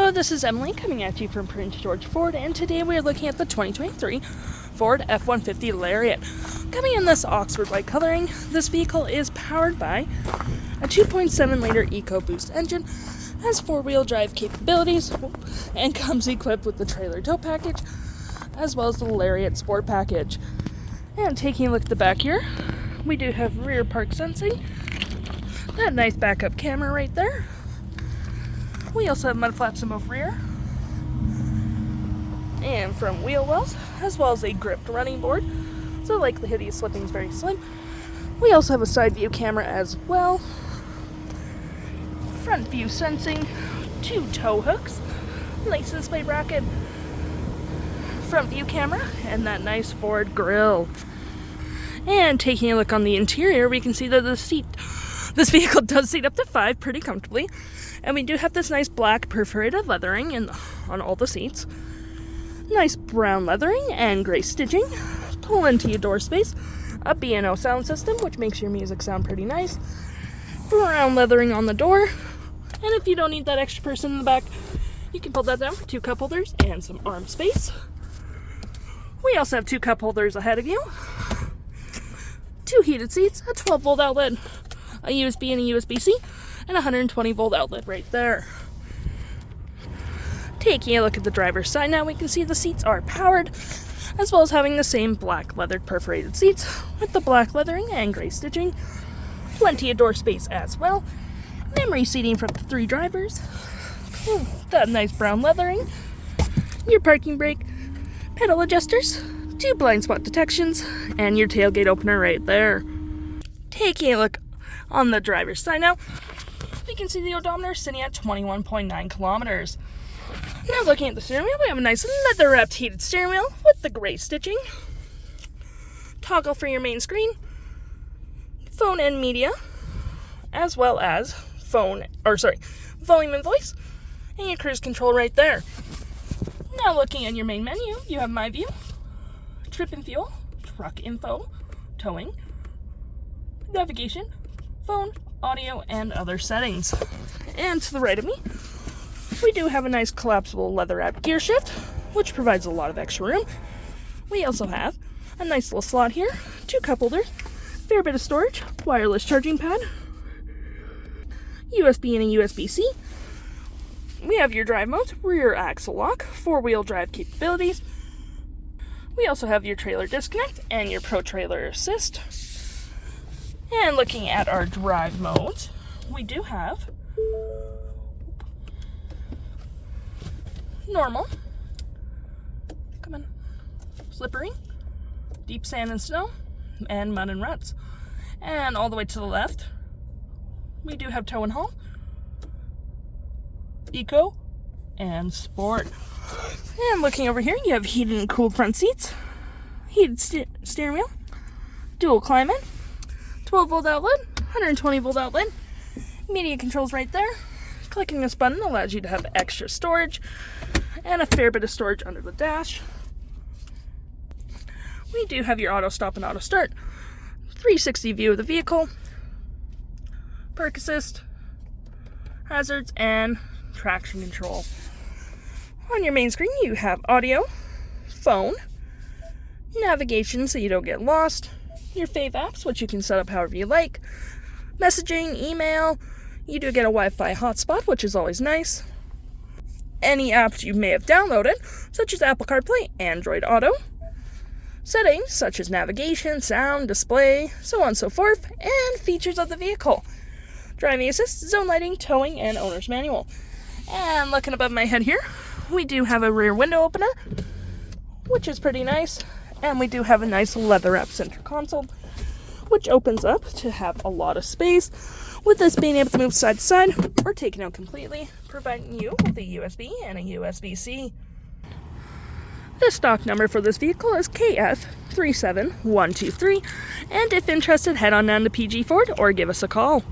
Hello, this is Emily coming at you from Prince George Ford, and today we are looking at the 2023 Ford F-150 Lariat. Coming in this Oxford white coloring, this vehicle is powered by a 2.7-liter EcoBoost engine, has four-wheel drive capabilities, and comes equipped with the trailer tow package, as well as the Lariat Sport package. And taking a look at the back here, we do have rear park sensing, that nice backup camera right there. We also have mud flaps in both rear and front wheel wells, as well as a gripped running board, so the likelihood of slipping is very slim. We also have a side view camera as well, front view sensing, two tow hooks, license plate bracket, front view camera, and that nice Ford grille. And taking a look on the interior, we can see that this vehicle does seat up to 5 pretty comfortably. And we do have this nice black perforated leathering on all the seats. Nice brown leathering and gray stitching. Plenty of door space. A B&O sound system, which makes your music sound pretty nice. Brown leathering on the door. And if you don't need that extra person in the back, you can pull that down for 2 cup holders and some arm space. We also have 2 cup holders ahead of you. 2 heated seats, a 12-volt outlet, a USB and a USB-C, and a 120-volt outlet right there. Taking a look at the driver's side now, we can see the seats are powered, as well as having the same black leathered perforated seats with the black leathering and gray stitching. Plenty of door space as well. Memory seating for the 3 drivers. That nice brown leathering. Your parking brake, pedal adjusters, 2 blind spot detections, and your tailgate opener right there. Taking a look on the driver's side now, we can see the odometer sitting at 21.9 kilometers. Now looking at the steering wheel, we have a nice leather-wrapped heated steering wheel with the gray stitching. Toggle for your main screen, phone and media, as well as volume and voice, and your cruise control right there. Now looking at your main menu, you have My View, Trip and Fuel, Truck Info, Towing, Navigation, Phone, Audio, and other settings. And to the right of me, we do have a nice collapsible leather-wrapped gear shift, which provides a lot of extra room. We also have a nice little slot here, 2 cup holders, fair bit of storage, wireless charging pad, USB and a USB-C. We have your drive modes, rear axle lock, 4-wheel drive capabilities. We also have your trailer disconnect and your Pro Trailer Assist. And looking at our drive modes, we do have normal, slippery, deep sand and snow, and mud and ruts. And all the way to the left, we do have tow and haul, eco, and sport. And looking over here, you have heated and cooled front seats, heated steering wheel, dual climate, 12-volt outlet, 120-volt outlet, media controls right there. Clicking this button allows you to have extra storage and a fair bit of storage under the dash. We do have your auto stop and auto start, 360 view of the vehicle, park assist, hazards, and traction control. On your main screen, you have audio, phone, navigation so you don't get lost, your fave apps, which you can set up however you like, messaging, email. You do get a Wi-Fi hotspot, which is always nice. Any apps you may have downloaded, such as Apple CarPlay, Android Auto, settings such as navigation, sound, display, so on and so forth, and features of the vehicle, driving assist, zone lighting, towing, and owner's manual. And looking above my head here, we do have a rear window opener, which is pretty nice. And we do have a nice leather-wrapped center console, which opens up to have a lot of space, with this being able to move side to side or taken out completely, providing you with a USB and a USB-C. The stock number for this vehicle is KF37123, and if interested, head on down to PG Ford or give us a call.